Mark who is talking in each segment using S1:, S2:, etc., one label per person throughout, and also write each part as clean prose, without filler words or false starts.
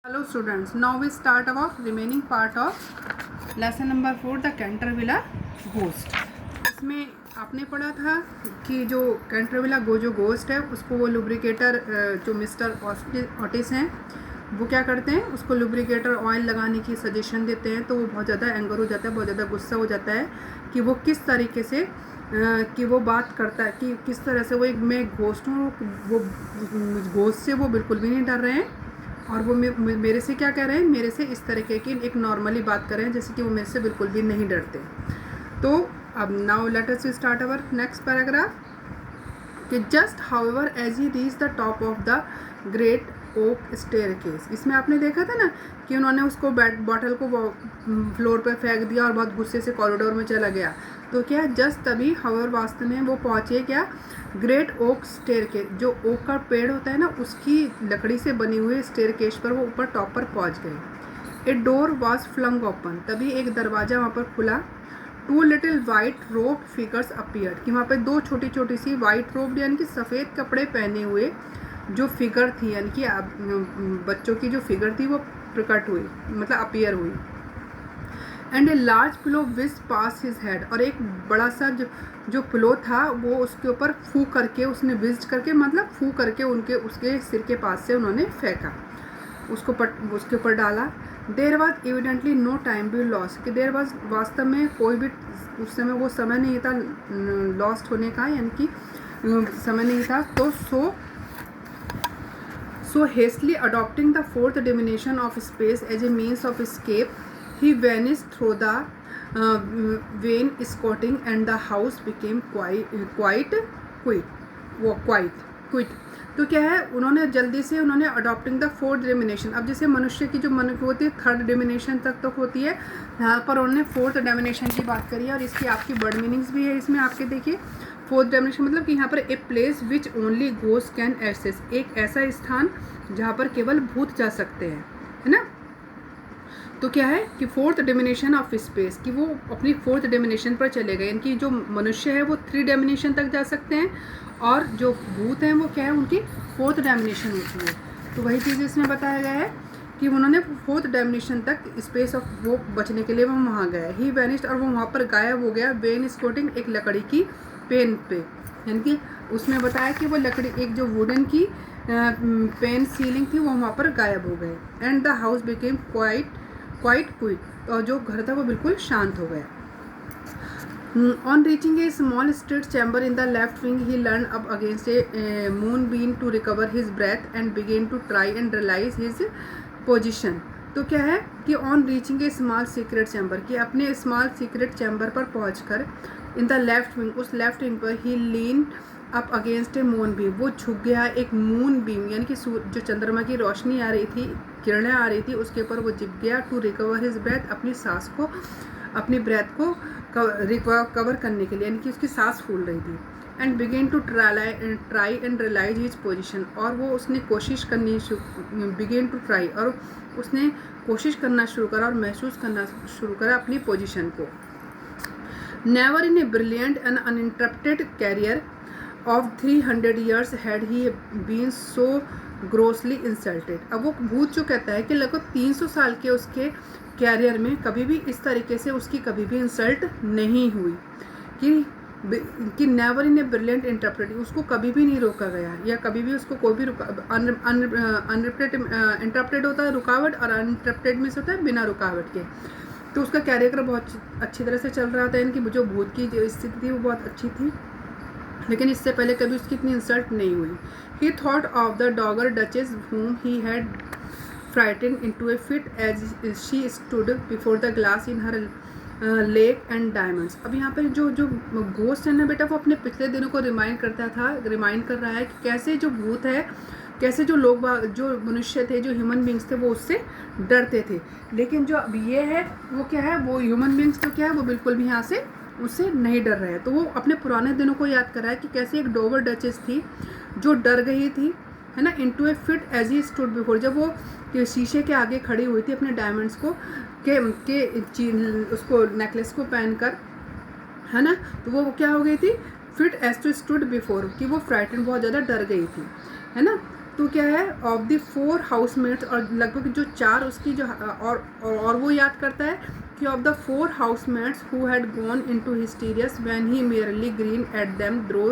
S1: Hello students, now we start our remaining part of lesson number 4 the Cantervilla Ghost। इसमें आपने पढ़ा था कि जो कैंटरविला जो घोस्ट है उसको वो लुब्रिकेटर जो मिस्टर ऑटिस हैं वो क्या करते हैं, उसको लुब्रिकेटर ऑयल लगाने की सजेशन देते हैं। तो वो बहुत ज़्यादा एंगर हो जाता है, बहुत ज़्यादा गुस्सा हो जाता है कि वो किस तरीके से कि वो बात करता है कि किस तरह से वो एक मैं घोस्ट हूँ, वो घोस्ट से वो बिल्कुल भी नहीं डर रहे हैं और वो मेरे से क्या कह रहे हैं, मेरे से इस तरीके की एक नॉर्मली बात कर रहे हैं जैसे कि वो मेरे से बिल्कुल भी नहीं डरते। तो अब now let us start our next paragraph कि just however as he reach the top of the great oak staircase. इसमें आपने देखा था ना कि उन्होंने उसको बॉटल को फ्लोर पर फेंक दिया और बहुत गुस्से से कॉरिडोर में चला गया। तो क्या जस्ट तभी हाउएवर वास्तव में वो पहुँचे क्या ग्रेट ओक स्टेयरकेस, जो ओक का पेड़ होता है ना उसकी लकड़ी से बनी हुई स्टेयरकेस पर वो ऊपर टॉप पर पहुँच गए। A door was flung open, तभी एक दरवाज़ा वहाँ पर खुला। Two little white robe figures appeared, कि वहाँ पे दो छोटी छोटी सी वाइट रोब यानी कि सफ़ेद कपड़े पहने हुए जो फिगर थी, यानी कि बच्चों की जो फिगर थी वो प्रकट हुई, मतलब अपीयर हुई। And a large pillow whizzed past his head, और एक बड़ा सा जो पिलो था वो उसके ऊपर फू करके उसने विज करके मतलब फू करके उसके सिर के पास से उन्होंने फेंका, उसके ऊपर डाला। There was evidently no time be lost, कि देर वॉज वास्तव में कोई भी उस समय वो समय नहीं था लॉस्ट होने का, यानी कि समय नहीं था। तो so hastily adopting the fourth dimension of space as a means of escape, he vanished through the wainscoting and the house became quite quiet। तो क्या है, उन्होंने जल्दी से अडॉप्टिंग द फोर्थ डिमिनेशन, अब जैसे मनुष्य की जो मन होती है थर्ड डिमिनेशन तक होती है, यहाँ पर उन्होंने फोर्थ डिमिनेशन की बात करी है और इसकी आपकी वर्ड मीनिंग्स भी है इसमें आपके देखिए। फोर्थ डायमेंशन मतलब कि यहाँ पर a place which only ghost can access, एक ऐसा स्थान जहाँ पर केवल भूत जा सकते हैं, है ना। तो क्या है कि फोर्थ डिमिनेशन ऑफ स्पेस, कि वो अपनी फोर्थ डिमिनेशन पर चले गए, इनकी जो मनुष्य है वो थ्री डिमिनेशन तक जा सकते हैं और जो भूत हैं वो क्या है उनकी फोर्थ डायमेंशन होती है। तो वही चीज़ इसमें बताया गया है कि उन्होंने फोर्थ डायमेंशन तक स्पेस ऑफ वो बचने के लिए वो वहाँ गए। ही वैनिस्ड, और वो वहाँ पर गायब हो गया। वेन स्कोटिंग, एक लकड़ी की पेन पे, यानी कि उसमें बताया कि वो लकड़ी एक जो वुडन की पेन सीलिंग थी वो वहाँ पर गायब हो गए। And the house became quite quit, और जो घर था वो बिल्कुल शांत हो गया। On reaching a small street chamber in the left wing, he leaned up against a moonbeam to recover his breath and began to try and realize his position। तो क्या है कि on reaching A small secret chamber, कि अपने small secret chamber पर पहुंचकर in the left wing, उस left wing पर ही लीन अप अगेंस्ट ए मून बीम, वो झुक गया एक मून बीम, यानी कि जो चंद्रमा की रोशनी आ रही थी, किरणें आ रही थी, उसके ऊपर वो झुक गया। टू रिकवर हिज ब्रेथ, अपनी सांस को, अपनी ब्रेथ को कवर करने के लिए, यानी कि उसकी सांस फूल रही थी। And began to try and realise his position, और वो उसने कोशिश करनी बिगेन टू ट्राई, और उसने कोशिश करना शुरू करा और महसूस करना शुरू करा अपनी पोजीशन को। Never in a brilliant and uninterrupted career of 300 years had he been so grossly insulted. अब वो भूत जो कहता है कि लगभग 300 साल के उसके कैरियर में कभी भी इस तरीके से उसकी कभी भी इंसल्ट नहीं हुई, कि never in a brilliant interpret, उसको कभी भी नहीं रोका गया, या कभी भी उसको कोई भी इंटरप्रेट होता है रुकावट, और अनइंटरप्टेड में से होता है बिना रुकावट के। तो उसका कैरियर बहुत अच्छी तरह से चल रहा था, यानी कि जो भूत की जो स्थिति थी वो बहुत अच्छी थी, लेकिन इससे पहले कभी उसकी इतनी इंसल्ट नहीं हुई। ही thought of the डॉगर duchess whom he had frightened into a fit as she stood before the glass in her lake and diamonds. अब यहाँ पे जो घोस्ट है ना बेटा, वो अपने पिछले दिनों को रिमाइंड कर रहा है कि कैसे जो भूत है, कैसे जो लोग जो मनुष्य थे, जो ह्यूमन बींग्स थे, वो उससे डरते थे। लेकिन जो अब ये है वो क्या है, वो ह्यूमन बींग्स तो क्या है वो बिल्कुल भी यहाँ से उससे नहीं डर रहे हैं। तो वो अपने पुराने दिनों को याद कर रहा है कि कैसे एक डॉगर डचेस थी जो डर गई थी, है ना, into a fit as he stood before, जब वो शीशे के आगे खड़ी हुई थी अपने डायमंड्स को के उसको नेकलेस को पहनकर, है ना, तो वो क्या हो गई थी fit as to stood before, कि वो फ्राइटन बहुत ज़्यादा डर गई थी, है ना। तो क्या है, ऑफ द 4 हाउसमेट्स, और लगभग जो 4 उसकी जो और वो याद करता है कि of the 4 housemates who had gone into hysterics when he merely grinned at them through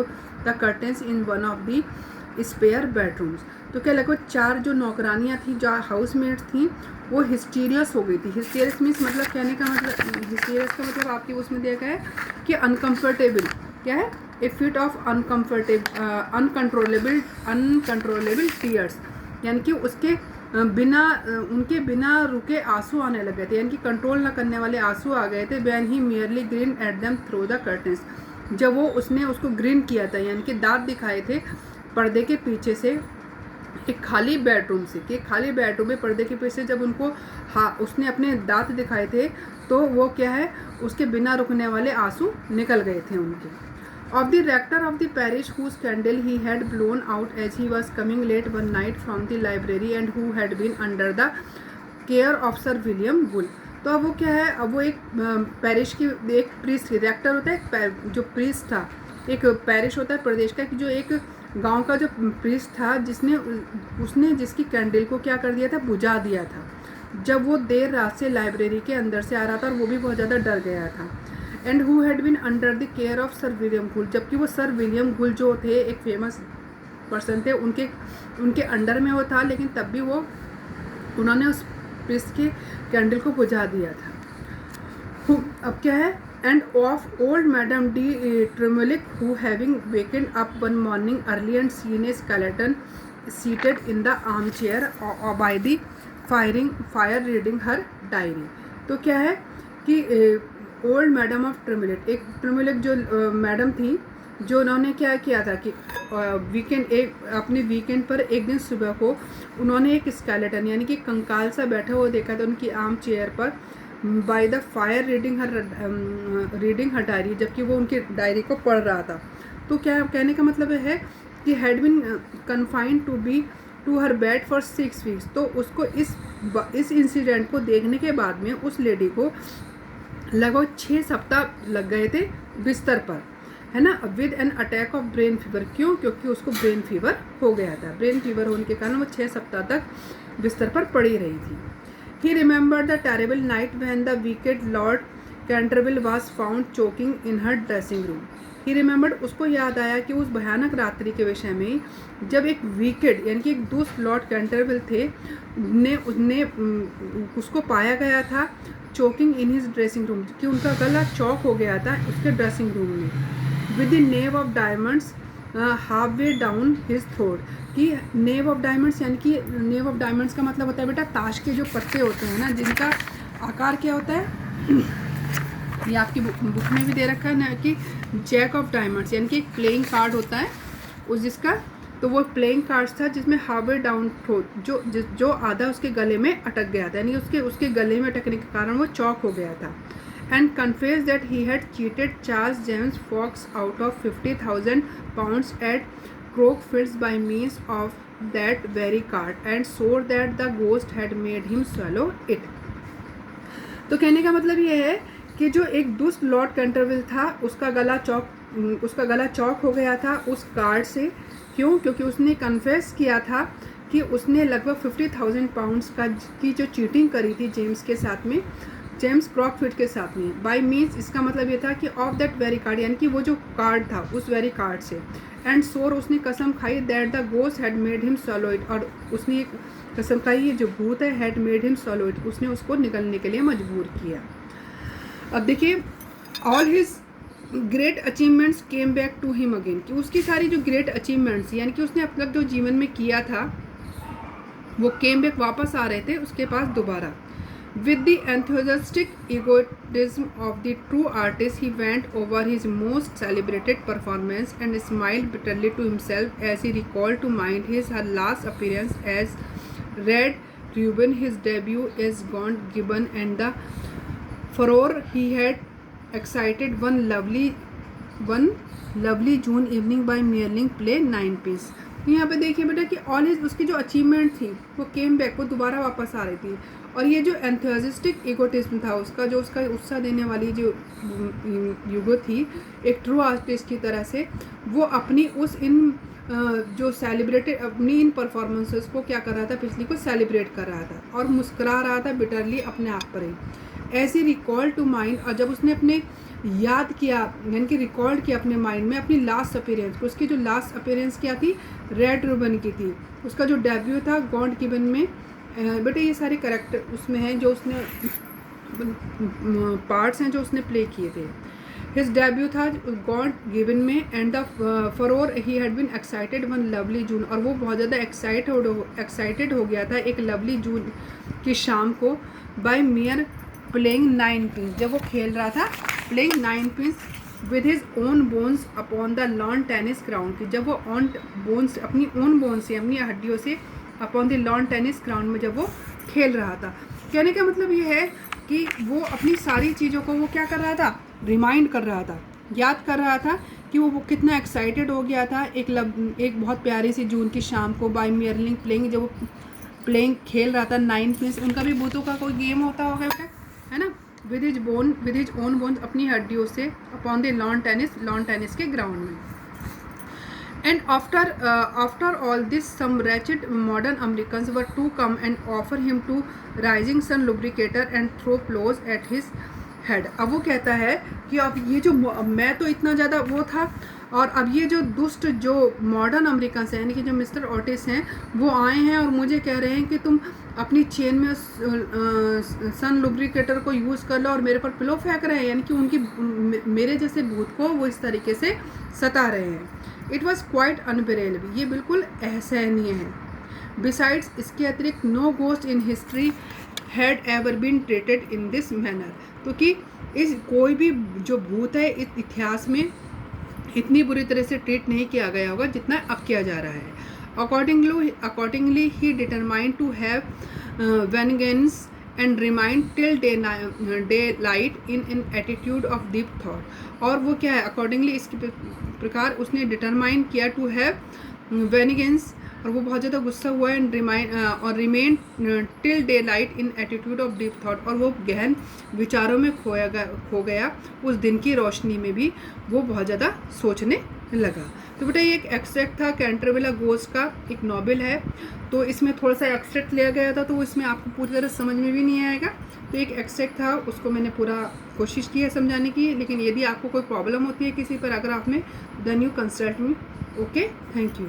S1: the curtains in one of the spare bedrooms. तो क्या लगभग 4 जो नौकरानियाँ थी, जो हाउसमेट्स थी, वो हिस्टीरियस हो गई थी। हिस्टीरियस मीन्स मतलब कहने का मतलब, हिस्टीरियस का मतलब आपके उसमें दिया गया है कि अनकम्फर्टेबल, क्या है, ए फिट ऑफ अनकंट्रोलेबल टीयर्स, यानी कि उसके उनके बिना रुके आंसू आने लगे थे, यानी कि कंट्रोल न करने वाले आंसू आ गए थे। When he merely green at them through the curtains, जब वो उसने उसको ग्रीन किया था, यानी कि दांत दिखाए थे पर्दे के पीछे से, एक खाली बेडरूम से, कि खाली बेडरूम में पर्दे के पीछे जब उनको उसने अपने दांत दिखाए थे, तो वो क्या है, उसके बिना रुकने वाले आंसू निकल गए थे उनके। Of the rector of the parish whose candle he had blown out as he was coming late one night from the library and who had been under the care of Sir William Bull। तो अब वो क्या है, अब वो एक parish की एक प्रीस्ट, रेक्टर होता है, जो प्रीस्ट था, एक पैरिश होता है प्रदेश का, जो एक गांव का जो प्रीस्ट था, उसने जिसकी कैंडल को क्या कर दिया था, बुझा दिया था, जब वो देर रात से लाइब्रेरी के अंदर से आ रहा था, और वो भी बहुत ज़्यादा डर गया था। And who had been under the care of Sir William Gull, जबकि वो सर विलियम गुल जो थे एक फेमस पर्सन थे, उनके अंडर में वो था, लेकिन तब भी वो उन्होंने उस प्रीस्ट के कैंडल को बुझा दिया था। अब क्या है, end of old madam de Tremouillac who having waked up one morning early and seen a skeleton seated in the arm chair by the fire reading her diary. तो क्या है कि ओल्ड मैडम ऑफ ट्रेमुलिक, एक ट्रेमुलिक जो madam थी, जो उन्होंने क्या किया था कि अपने वीकेंड पर एक दिन सुबह को उन्होंने एक स्केलेटन, यानी कि कंकाल सा बैठा हुआ देखा था उनकी आर्म चेयर पर, bye the fire reading her diary, जबकि वो उनकी डायरी को पढ़ रहा था। तो क्या कहने का मतलब है कि had been confined to her bed for 6 weeks. तो उसको इस इंसिडेंट को देखने के बाद में उस लेडी को लगभग 6 सप्ताह लग गए थे बिस्तर पर, है ना, with an attack of brain fever. क्यों? क्योंकि उसको ब्रेन फीवर हो गया था। ब्रेन फीवर होने के कारण वो 6 सप्ताह तक बिस्तर पर पड़ी रही थी। ही remembered the terrible night when the wicked Lord Canterville was found choking in her dressing room. He remembered, उसको याद आया कि उस भयानक रात्रि के विषय में, जब एक विकेड यानी कि एक दुष्ट लॉर्ड कैंटरविल थे, उसने उसको पाया गया था choking in his dressing room, कि उनका गला चौक हो गया था उसके ड्रेसिंग रूम में, with the naive of diamonds half way down his throat. कि नेव ऑफ डायमंड्स, यानी कि नेव ऑफ डायमंड्स का मतलब होता है बेटा ताश के जो पत्ते होते हैं ना, जिनका आकार क्या होता है, ये आपकी बुक में भी दे रखा है ना, कि जैक ऑफ डायमंड्स, यानी कि एक प्लेइंग कार्ड होता है उस जिसका, तो वो प्लेइंग कार्ड्स था जिसमें हाफ वे डाउन थ्रोट, जो आधा उसके गले में अटक गया था, यानी उसके गले में अटकने के कारण वो चौक हो गया था। And confess that he had cheated Charles James Fox out of 50,000 pounds at Crockfield's by means of that very card, and swore that the ghost had made him swallow it। तो कहने का मतलब ये है कि जो एक दुष्ट लॉर्ड कैंटरविल था, उसका गला चौक हो गया था उस कार्ड से। क्यों? क्योंकि उसने कन्फेस किया था कि उसने लगभग 50,000 pounds की जो चीटिंग करी थी जेम्स क्रॉकफील्ड के साथ में। बाय मीन्स, इसका मतलब ये था कि ऑफ दैट वेरी कार्ड, यानी कि वो जो कार्ड था उस वेरी कार्ड से। एंड सोर, उसने कसम खाई, that the ghost had made him swallow it, और उसने एक कसम खाई, ये जो भूत है, had made him swallow it, उसने उसको निगलने के लिए मजबूर किया। अब देखिए, all his great achievements came back to him again, कि उसकी सारी जो ग्रेट अचीवमेंट्स, यानी कि उसने अब तक जो जीवन में किया था, वो केम बैक, वापस आ रहे थे उसके पास दोबारा। With the enthusiastic egotism of the true artist, he went over his most celebrated performance and smiled bitterly to himself as he recalled to mind her last appearance as Red Reuben, his debut as Gaunt Gibbon, and the furore he had excited one lovely June evening by merely play 9 piece। यहाँ पे देखिए बेटा कि all his, उसकी जो achievement थी वो came back, वो दोबारा वापस आ रही थी। और ये जो एंथुसियास्टिक इगोटिज्म था उसका उत्साह देने वाली जो युगो थी, एक ट्रू आर्टिस्ट की तरह से, वो अपनी उस इन जो सेलिब्रेटेड अपनी इन परफॉर्मेंसेस को क्या कर रहा था, पिछली को सेलिब्रेट कर रहा था और मुस्कुरा रहा था बिटरली अपने आप पर ही। ऐसी रिकॉल टू माइंड, और जब उसने अपने याद किया यानी कि रिकॉर्ड किया अपने माइंड में अपनी लास्ट अपीयरेंस को, उसकी जो लास्ट अपीयरेंस क्या थी, रेड रिबन की थी, उसका जो डेब्यू था गॉड गिवन में। बेटे ये सारे करेक्टर उसमें हैं जो उसने पार्ट्स हैं जो उसने प्ले किए थे। हिज डेब्यू था गॉड गिवन में and the for he had been excited one lovely June, और वो बहुत ज़्यादा एक्साइटेड हो गया था एक लवली जून की शाम को बाय मियर प्लेइंग 9 पिंस, जब वो खेल रहा था playing 9 pins with his own bones upon the lawn tennis ground की, जब वो ऑन बोन्स अपनी ओन बोन से अपनी हड्डियों से upon the lawn tennis ground में जब वो खेल रहा था। कहने का मतलब ये है कि वो अपनी सारी चीज़ों को वो क्या कर रहा था, रिमाइंड कर रहा था, याद कर रहा था कि वो कितना एक्साइटेड हो गया था एक बहुत प्यारी सी जून की शाम को बाय मियरलिंग प्लेइंग, जब वो प्लेइंग खेल रहा था 9 पिंस, उनका भी भूतों का कोई गेम होता होगा है ना, विद हिज ओन बोन्स अपनी हड्डियों से अपॉन द लॉन टेनिस के ग्राउंड में। And after all this, some wretched modern Americans were to come and offer him to rising sun lubricator and throw blows at his head। अब वो कहता है कि अब ये जो मैं तो इतना ज़्यादा वो था, और अब ये जो दुष्ट जो मॉडर्न अमेरिकन हैं यानी कि जो मिस्टर ओटिस हैं वो आए हैं और मुझे कह रहे हैं कि तुम अपनी चेन में सन लुब्रिकेटर को यूज़ कर लो और मेरे पर पिलो फेंक रहे हैं, यानी कि उनकी मेरे जैसे भूत को वो इस तरीके से सता रहे हैं। इट वॉज क्वाइट अनबेरेबल, ये बिल्कुल असहनीय है। बिसाइड्स इसके अतिरिक्त no ghost in history had ever been treated in this manner, क्योंकि इस कोई भी जो भूत है इस इतिहास में इतनी बुरी तरह से ट्रीट नहीं किया गया होगा जितना अब किया जा रहा है। Accordingly he determined to have vengeance and remained till day light in an attitude of deep thought. और वो क्या है, अकॉर्डिंगली इसके प्रकार उसने डिटरमाइन किया टू हैव वेनिगेंस, और वो बहुत ज़्यादा गुस्सा हुआ and remain till day light in attitude of deep thought, और वो गहन विचारों में खो गया उस दिन की रोशनी में भी वो बहुत ज़्यादा सोचने लगा। तो बेटा ये एक एक्सट्रैक्ट था कैंटरविला गोस्ट का, एक नॉवेल है, तो इसमें थोड़ा सा एक्सट्रैक्ट लिया गया था तो इसमें आपको पूरी तरह समझ में भी नहीं आएगा, तो एक एक्सट्रैक्ट था उसको मैंने पूरा कोशिश की है समझाने की। लेकिन यदि आपको कोई प्रॉब्लम होती है किसी पर अगर आपने then you consult me. Okay, thank you.